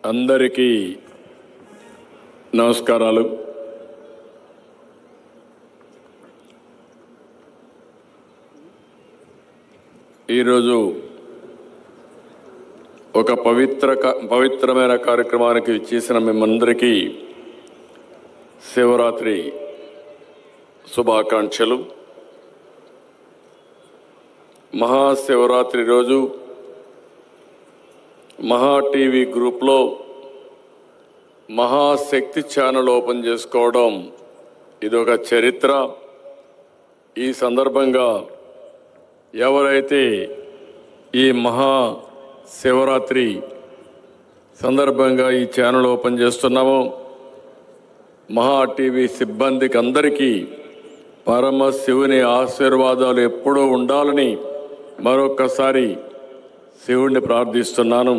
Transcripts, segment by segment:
అందరికీ నమస్కారాలు. ఈరోజు ఒక పవిత్రమైన కార్యక్రమానికి చేసిన మేమందరికీ శివరాత్రి శుభాకాంక్షలు. మహాశివరాత్రి రోజు మహా టీవీ గ్రూప్లో మహాశక్తి ఛానల్ ఓపెన్ చేసుకోవడం ఇదొక చరిత్ర. ఈ సందర్భంగా ఎవరైతే ఈ మహా శివరాత్రి సందర్భంగా ఈ ఛానల్ ఓపెన్ చేస్తున్నామో మహా టీవీ సిబ్బందికి అందరికీ పరమశివుని ఆశీర్వాదాలు ఎప్పుడూ ఉండాలని మరొక్కసారి శివుణ్ణి ప్రార్థిస్తున్నాను.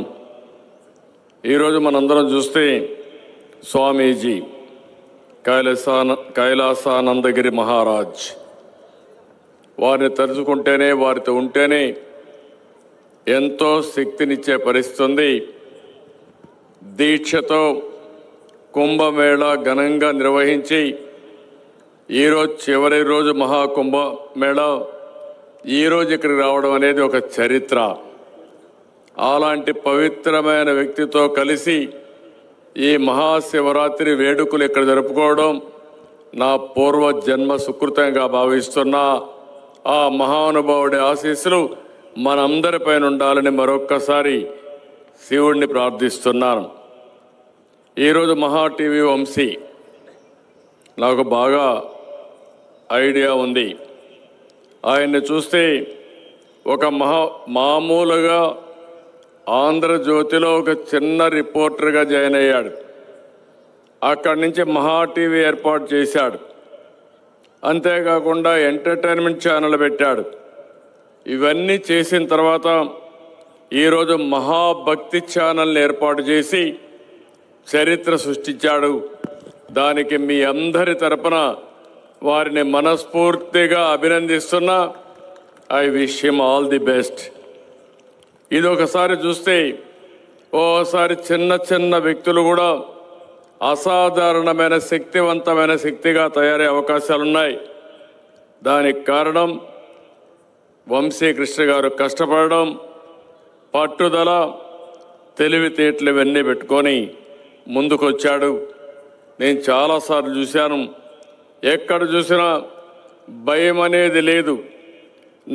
ఈరోజు మనందరం చూస్తే స్వామీజీ కైలాసానందగిరి మహారాజ్ వారిని తలుచుకుంటేనే వారితో ఉంటేనే ఎంతో శక్తినిచ్చే పరిస్థితి. దీక్షతో కుంభమేళా ఘనంగా నిర్వహించి ఈరోజు చివరి రోజు మహాకుంభమేళా ఈరోజు ఇక్కడికి రావడం అనేది ఒక చరిత్ర. అలాంటి పవిత్రమైన వ్యక్తితో కలిసి ఈ మహాశివరాత్రి వేడుకలు ఇక్కడ జరుపుకోవడం నా పూర్వ జన్మ సుకృతంగా భావిస్తున్నా. ఆ మహానుభావుడి ఆశీస్సులు మనందరిపైన ఉండాలని మరొక్కసారి శివుణ్ణి ప్రార్థిస్తున్నాను. ఈరోజు మహా టీవీ వంశీ నాకు బాగా ఐడియా ఉంది. ఆయన్ని చూస్తే ఒక మామూలుగా ఆంధ్రజ్యోతిలో ఒక చిన్న రిపోర్టర్గా జాయిన్ అయ్యాడు. అక్కడి నుంచి మహా టీవీ ఏర్పాటు చేశాడు. అంతేకాకుండా ఎంటర్టైన్మెంట్ ఛానల్ పెట్టాడు. ఇవన్నీ చేసిన తర్వాత ఈరోజు మహాభక్తి ఛానల్ని ఏర్పాటు చేసి చరిత్ర సృష్టించాడు. దానికి మీ అందరి తరపున వారిని మనస్ఫూర్తిగా అభినందిస్తున్నా. I wish him all the best. ఇది ఒకసారి చూస్తే ఓసారి చిన్న చిన్న వ్యక్తులు కూడా అసాధారణమైన శక్తివంతమైన శక్తిగా తయారయ్యే అవకాశాలున్నాయి. దానికి కారణం వంశీకృష్ణ గారు కష్టపడడం, పట్టుదల, తెలివితేటలు ఇవన్నీ పెట్టుకొని ముందుకొచ్చాడు. నేను చాలాసార్లు చూశాను. ఎక్కడ చూసినా భయం అనేది లేదు.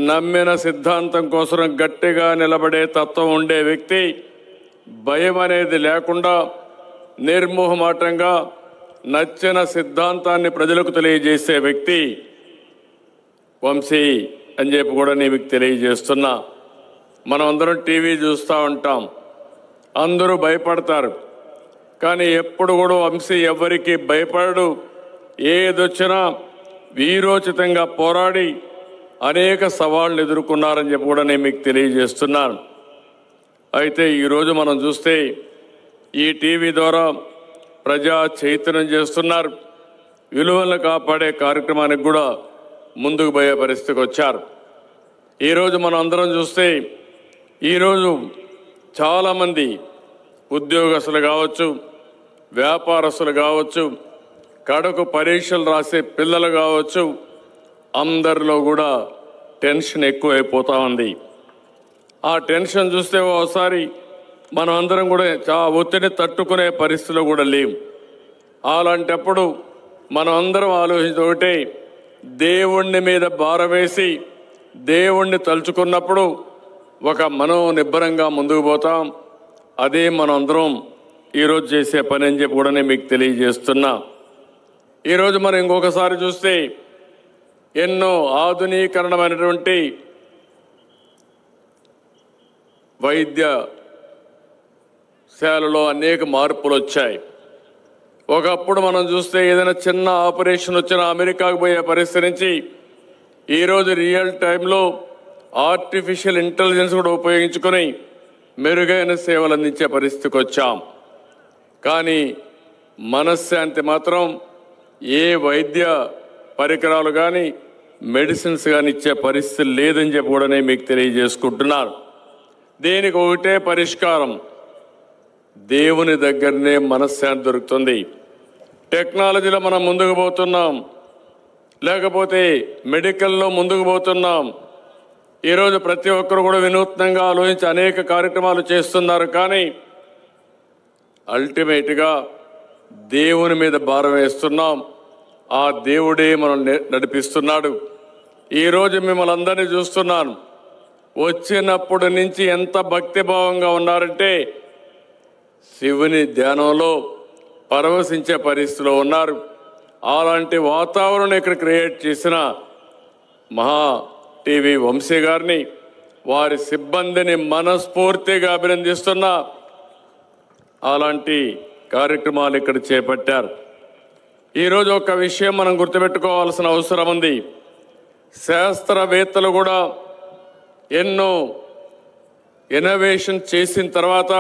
నమ్మిన సిద్ధాంతం కోసం గట్టిగా నిలబడే తత్వం ఉండే వ్యక్తి, భయం అనేది లేకుండా నిర్మోహమాటంగా నచ్చిన సిద్ధాంతాన్ని ప్రజలకు తెలియజేసే వ్యక్తి వంశీ అని చెప్పి కూడా నేను మీకు తెలియజేస్తున్నా. మనం అందరం టీవీ చూస్తూ ఉంటాం, అందరూ భయపడతారు. కానీ ఎప్పుడు కూడా వంశీ ఎవరికి భయపడడు. ఏదొచ్చినా వీరోచితంగా పోరాడి అనేక సవాళ్ళను ఎదుర్కొన్నారని చెప్పి కూడా నేను మీకు తెలియజేస్తున్నాను. అయితే ఈరోజు మనం చూస్తే ఈ టీవీ ద్వారా ప్రజా చైతన్యం చేస్తున్నారు. విలువలను కాపాడే కార్యక్రమానికి కూడా ముందుకు పోయే పరిస్థితికి వచ్చారు. ఈరోజు మనం అందరం చూస్తే ఈరోజు చాలామంది ఉద్యోగస్తులు కావచ్చు, వ్యాపారస్తులు కావచ్చు, కడకు పరీక్షలు రాసే పిల్లలు కావచ్చు, అందరిలో కూడా టెన్షన్ ఎక్కువైపోతూ ఉంది. ఆ టెన్షన్ చూస్తే ఒకసారి మనం అందరం కూడా ఒత్తిడిని తట్టుకునే పరిస్థితిలో కూడా లేవు. అలాంటప్పుడు మనం అందరం ఆలోచించి ఒకటే, దేవుణ్ణి మీద భారం వేసి దేవుణ్ణి తలుచుకున్నప్పుడు ఒక మనోనిబ్బరంగా ముందుకు పోతాం. అదే మనం అందరం ఈరోజు చేసే పని అని చెప్పి కూడా నేను మీకు తెలియజేస్తున్నా. ఈరోజు మనం ఇంకొకసారి చూస్తే ఎన్నో ఆధునీకరణమైనటువంటి వైద్యశాలలో అనేక మార్పులు వచ్చాయి. ఒకప్పుడు మనం చూస్తే ఏదైనా చిన్న ఆపరేషన్ వచ్చినా అమెరికాకు పోయే పరిస్థితి నుంచి ఈరోజు రియల్ టైంలో ఆర్టిఫిషియల్ ఇంటెలిజెన్స్ కూడా ఉపయోగించుకొని మెరుగైన సేవలు అందించే పరిస్థితికి వచ్చాం. కానీ మనశ్శాంతి మాత్రం ఏ వైద్య పరికరాలు కానీ మెడిసిన్స్ కానీ ఇచ్చే పరిస్థితి లేదని చెప్పి కూడా నేను మీకు తెలియజేసుకుంటున్నాను. దీనికి ఒకటే పరిష్కారం, దేవుని దగ్గరనే మనశ్శాంతి దొరుకుతుంది. టెక్నాలజీలో మనం ముందుకు పోతున్నాం, లేకపోతే మెడికల్లో ముందుకు పోతున్నాం. ఈరోజు ప్రతి ఒక్కరు కూడా వినూత్నంగా ఆలోచించి అనేక కార్యక్రమాలు చేస్తున్నారు. కానీ అల్టిమేట్గా దేవుని మీద భారం వేస్తున్నాం. ఆ దేవుడే మనం నడిపిస్తున్నాడు. ఈరోజు మిమ్మల్ని అందరినీ చూస్తున్నాను. వచ్చినప్పటి నుంచి ఎంత భక్తిభావంగా ఉన్నారంటే శివుని ధ్యానంలో పరవశించే పరిస్థితిలో ఉన్నారు. అలాంటి వాతావరణం ఇక్కడ క్రియేట్ చేసిన మహా టీవీ వంశీ గారిని, వారి సిబ్బందిని మనస్ఫూర్తిగా అభినందిస్తున్నా. అలాంటి కార్యక్రమాలు ఇక్కడ చేపట్టారు. ఈరోజు ఒక విషయం మనం గుర్తుపెట్టుకోవాల్సిన అవసరం ఉంది. శాస్త్రవేత్తలు కూడా ఎన్నో ఇన్నోవేషన్ చేసిన తర్వాత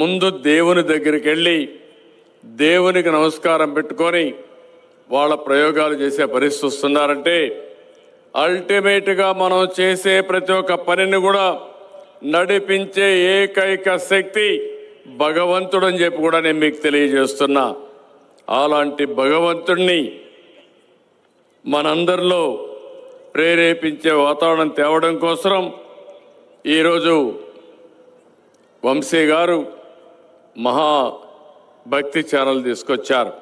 ముందు దేవుని దగ్గరికి వెళ్ళి దేవునికి నమస్కారం పెట్టుకొని వాళ్ళ ప్రయోగాలు చేసే పరిస్థితి వస్తున్నారంటే అల్టిమేట్గా మనం చేసే ప్రతి ఒక్క పనిని కూడా నడిపించే ఏకైక శక్తి భగవంతుడు అని చెప్పి కూడా నేను మీకు తెలియజేస్తున్నా. అలాంటి భగవంతుడిని మనందరిలో ప్రేరేపించే వాతావరణం తేవడం కోసం ఈరోజు వంశీ గారు మహా భక్తి ఛానల్ తీసుకొచ్చారు.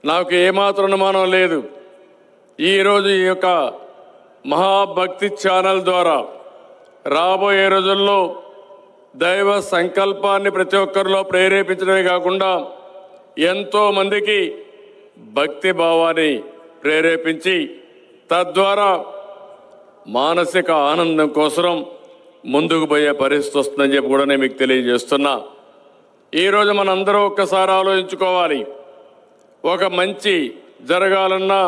నాకు ఏమాత్రం అనుమానం లేదు, ఈరోజు ఈ యొక్క మహాభక్తి ఛానల్ ద్వారా రాబోయే రోజుల్లో దైవ సంకల్పాన్ని ప్రతి ఒక్కరిలో ప్రేరేపించడమే కాకుండా ఎంతోమందికి భక్తి భావాన్ని ప్రేరేపించి తద్వారా మానసిక ఆనందం కోసం ముందుకు పోయే పరిస్థితి వస్తుందని చెప్పి కూడా నేను మీకు తెలియజేస్తున్నా. ఈరోజు మనందరూ ఒక్కసారి ఆలోచించుకోవాలి. ఒక మంచి జరగాలన్నా,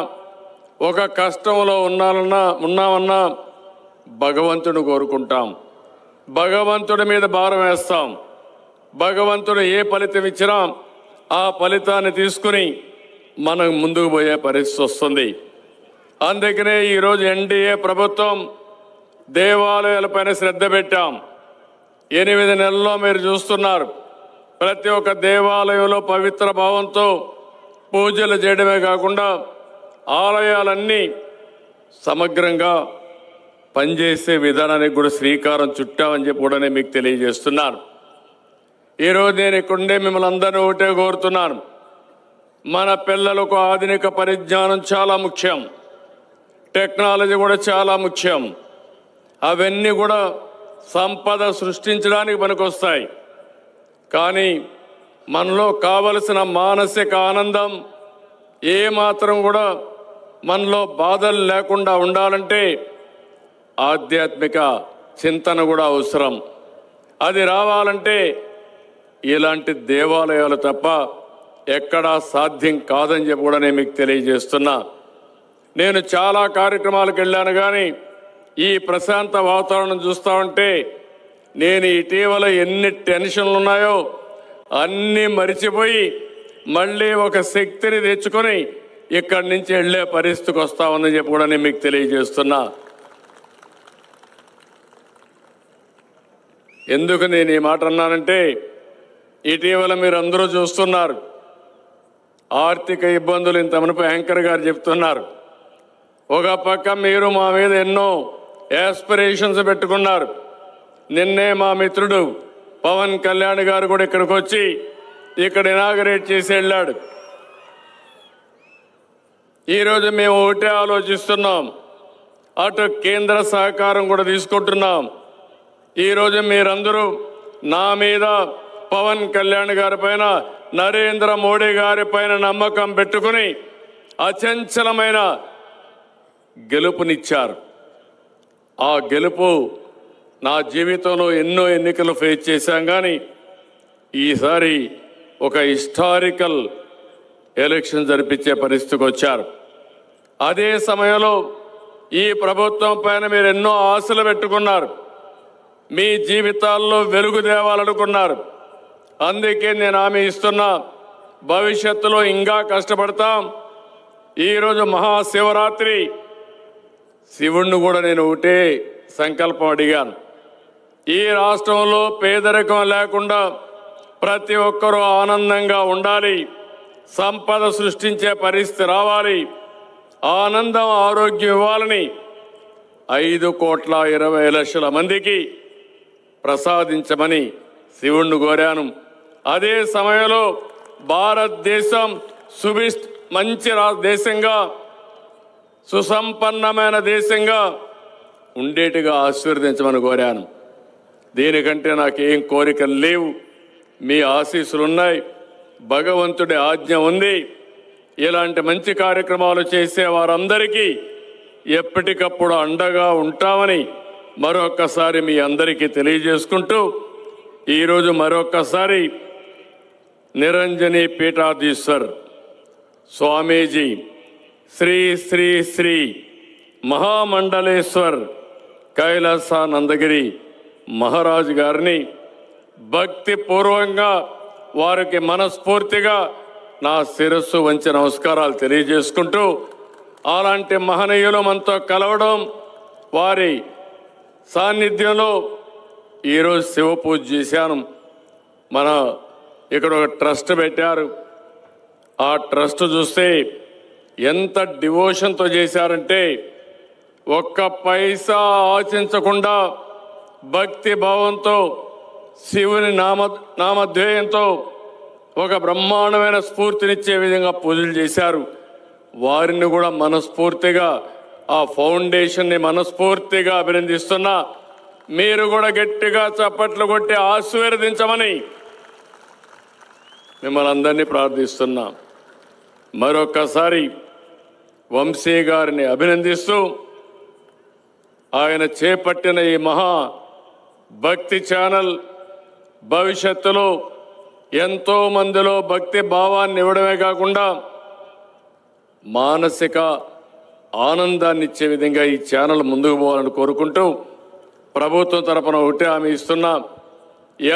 ఒక కష్టంలో ఉన్నామన్నా భగవంతుని కోరుకుంటాం. భగవంతుడి మీద భారం వేస్తాం. భగవంతుడు ఏ ఫలితం ఇచ్చినా ఆ ఫలితాన్ని తీసుకుని మనం ముందుకు పోయే పరిస్థితి వస్తుంది. అందుకనే ఈరోజు ఎన్డీఏ ప్రభుత్వం దేవాలయాలపైన శ్రద్ధ పెట్టాం. 8 నెలల్లో మీరు చూస్తున్నారు, ప్రతి ఒక్క దేవాలయంలో పవిత్ర భావంతో పూజలు చేయడమే కాకుండా ఆలయాలన్నీ సమగ్రంగా పనిచేసే విధానానికి కూడా శ్రీకారం చుట్టామని చెప్పి కూడా నేను మీకు తెలియజేస్తున్నాను. ఈరోజు నేను ఇక్కడుండే మిమ్మల్ని అందరినీ ఒకటే కోరుతున్నాను. మన పిల్లలకు ఆధునిక పరిజ్ఞానం చాలా ముఖ్యం, టెక్నాలజీ కూడా చాలా ముఖ్యం. అవన్నీ కూడా సంపద సృష్టించడానికి పనికొస్తాయి. కానీ మనలో కావలసిన మానసిక ఆనందం ఏమాత్రం కూడా మనలో బాధలు లేకుండా ఉండాలంటే ఆధ్యాత్మిక చింతన కూడా అవసరం. అది రావాలంటే ఇలాంటి దేవాలయాలు తప్ప ఎక్కడా సాధ్యం కాదని చెప్పి కూడా నేను మీకు తెలియజేస్తున్నా. నేను చాలా కార్యక్రమాలకు వెళ్ళాను, కానీ ఈ ప్రశాంత వాతావరణం చూస్తూ ఉంటే నేను ఇటీవల ఎన్ని టెన్షన్లు ఉన్నాయో అన్నీ మరిచిపోయి మళ్ళీ ఒక శక్తిని తెచ్చుకొని ఇక్కడి నుంచి వెళ్ళే పరిస్థితికి వస్తామని చెప్పి కూడా నేను మీకు తెలియజేస్తున్నా. ఎందుకు నేను ఈ మాట అన్నానంటే ఇటీవల మీరు అందరూ చూస్తున్నారు, ఆర్థిక ఇబ్బందులు ఇంత మునుపు యాంకర్ గారు చెప్తున్నారు. ఒక పక్క మీరు మా మీద ఎన్నో యాస్పిరేషన్స్ పెట్టుకున్నారు. నిన్నే మా మిత్రుడు పవన్ కళ్యాణ్ గారు కూడా ఇక్కడికి వచ్చి ఇక్కడ ఇనాగరేట్ చేసి వెళ్ళాడు. ఈరోజు మేము ఒకటే ఆలోచిస్తున్నాం, అటు కేంద్ర సహకారం కూడా తీసుకుంటున్నాం. ఈరోజు మీరందరూ నా మీద, పవన్ కళ్యాణ్ గారి పైన, నరేంద్ర మోడీ గారి పైన నమ్మకం పెట్టుకుని అచంచలమైన గెలుపునిచ్చారు. ఆ గెలుపు నా జీవితంలో ఎన్నో ఎన్నికలు ఫేస్ చేశాం, కానీ ఈసారి ఒక హిస్టారికల్ ఎలక్షన్ జరిపించే పరిస్థితికి వచ్చారు. అదే సమయంలో ఈ ప్రభుత్వం పైన మీరు ఎన్నో ఆశలు పెట్టుకున్నారు, మీ జీవితాల్లో వెలుగు తేవాలనుకున్నారు. అందుకే నేను హామీ ఇస్తున్నా, భవిష్యత్తులో ఇంకా కష్టపడతాం. ఈరోజు మహాశివరాత్రి, శివుణ్ణి కూడా నేను ఒకటే సంకల్పం అడిగాను. ఈ రాష్ట్రంలో పేదరికం లేకుండా ప్రతి ఒక్కరూ ఆనందంగా ఉండాలి, సంపద సృష్టించే పరిస్థితి రావాలి, ఆనందం ఆరోగ్యం ఇవ్వాలని 5,20,00,000 మందికి ప్రసాదించమని శివుణ్ణి కోరాను. అదే సమయంలో భారతదేశం మంచి దేశంగా, సుసంపన్నమైన దేశంగా ఉండేట్టుగా ఆశీర్వదించమని కోరాను. దీనికంటే నాకేం కోరికలు లేవు. మీ ఆశీస్సులున్నాయి, భగవంతుడి ఆజ్ఞ ఉంది. ఇలాంటి మంచి కార్యక్రమాలు చేసే వారందరికీ ఎప్పటికప్పుడు అండగా ఉంటామని మరొక్కసారి మీ అందరికీ తెలియజేసుకుంటూ, ఈరోజు మరొక్కసారి నిరంజని పీఠాధీశ్వర్ స్వామీజీ శ్రీ శ్రీ శ్రీ మహామండలేశ్వర్ కైలాసానందగిరి మహారాజు గారిని భక్తిపూర్వకంగా వారికి మనస్ఫూర్తిగా నా శిరస్సు వంచి నమస్కారాలు తెలియజేసుకుంటూ, అలాంటి మహనీయులు మనతో కలవడం, వారి సాన్నిధ్యంలో ఈరోజు శివ పూజ చేశాను. మన ఇక్కడ ఒక ట్రస్ట్ పెట్టారు. ఆ ట్రస్ట్ చూస్తే ఎంత డివోషన్తో చేశారంటే, ఒక్క పైసా ఆశించకుండా భక్తి భావంతో శివుని నామధ్యేయంతో ఒక బ్రహ్మాండమైన స్ఫూర్తినిచ్చే విధంగా పూజలు చేశారు. వారిని కూడా మనస్ఫూర్తిగా, ఆ ఫౌండేషన్ని మనస్ఫూర్తిగా అభినందిస్తున్నా. మీరు కూడా గట్టిగా చప్పట్లు కొట్టి ఆశీర్వదించమని మిమ్మల్ని అందరినీ ప్రార్థిస్తున్నా. మరొక్కసారి వంశీ గారిని అభినందిస్తూ, ఆయన చేపట్టిన ఈ మహా భక్తి ఛానల్ భవిష్యత్తులో ఎంతో మందిలో భక్తి భావాన్ని ఇవ్వడమే కాకుండా మానసిక ఆనందాన్ని ఇచ్చే విధంగా ఈ ఛానల్ ముందుకు పోవాలని కోరుకుంటూ, ప్రభుత్వం తరపున ఒకటే హామీ ఇస్తున్నా,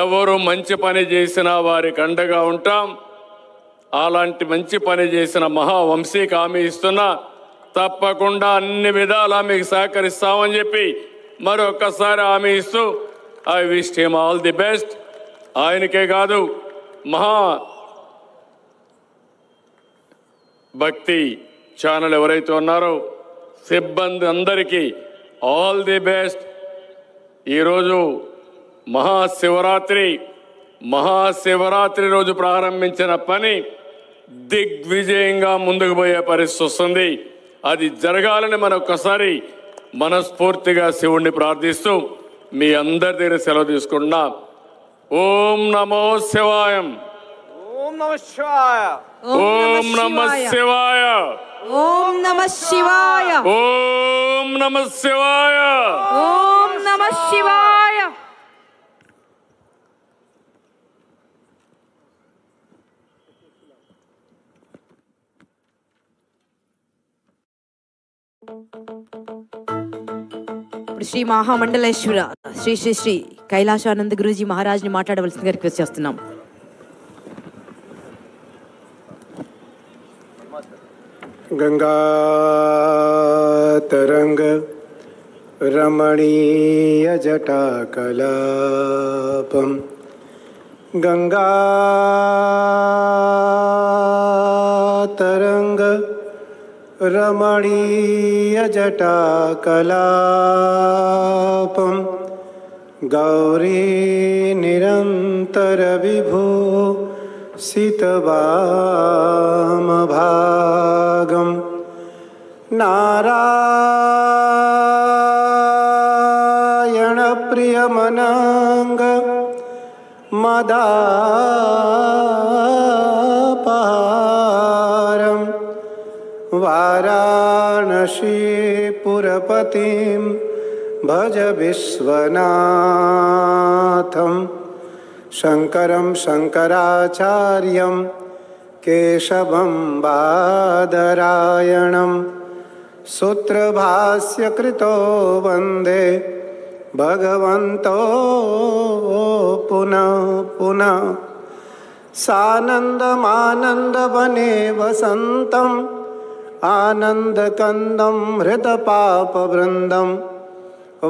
ఎవరు మంచి పని చేసినా వారికి అండగా ఉంటాం. అలాంటి మంచి పని చేసిన మహావంశీకి హామీ ఇస్తున్నా, తప్పకుండా అన్ని విధాలా మీకు సహకరిస్తామని చెప్పి మరొక్కసారి హామీ ఇస్తూ, I wish him all the best. ఆయనకే కాదు, మహా భక్తి ఛానల్ ఎవరైతే ఉన్నారో సిబ్బంది అందరికీ ఆల్ ది బెస్ట్. ఈరోజు మహాశివరాత్రి రోజు ప్రారంభించిన పని దిగ్విజయంగా ముందుకు పోయే పరిస్థితి వస్తుంది. అది జరగాలని మరొకసారి మనస్ఫూర్తిగా శివుణ్ణి ప్రార్థిస్తూ మీ అందరి దగ్గర సెలవు తీసుకుంటున్నా. ఓం నమో శివాయం. ఓం నమః శివాయ. ఓం నమః శివాయ. ఓం నమః శివాయ. ఓం నమః శివాయ. ఓం నమః శివాయ. ఇప్పుడు శ్రీ మహామండలేశ్వర శ్రీ శ్రీ శ్రీ కైలాసానంద గురూజీ మహారాజ్ని మాట్లాడవలసిందిగా రిక్వెస్ట్ చేస్తున్నాం. गंगा तरंग रमणीय जटाकलापम गंगा तरंग रमणीय जटाकलापम गौरी निरंतर विभो सितवामभागं नारायण प्रियमनांग मदापहारं वाराणसी पुरपतिं भज विश्वनाथं शंकरं शंकराचार्यं केशवं बादरायणं सूत्रभाष्यकृतो वन्दे भगवन्तो पुनः पुनः सानन्दमानन्दवने वसन्तम् आनन्दकन्दं हृतपापवृन्दं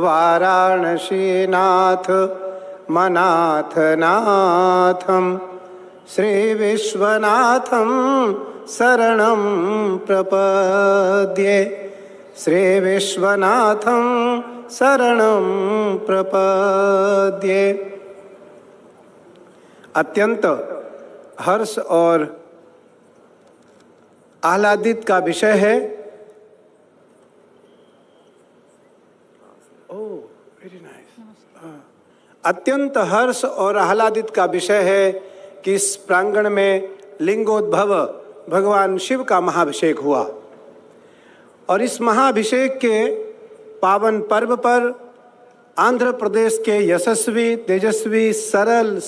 वाराणसीनाथ मनाथनाथं श्रीविश्वनाथं शरणं प्रपद्ये श्रीविश्वनाथं शरणं प्रपद्ये। अत्यंत हर्ष और आह्लादित का विषय है। अत्यंत हर्ष और आह्लादित का विषय है कि इस प्रांगण में लिंगोद्भव भगवान शिव का महाभिषेक हुआ और इस महाभिषेक के पावन पर्व पर आंध्र प्रदेश के यशस्वी, तेजस्वी, सरल,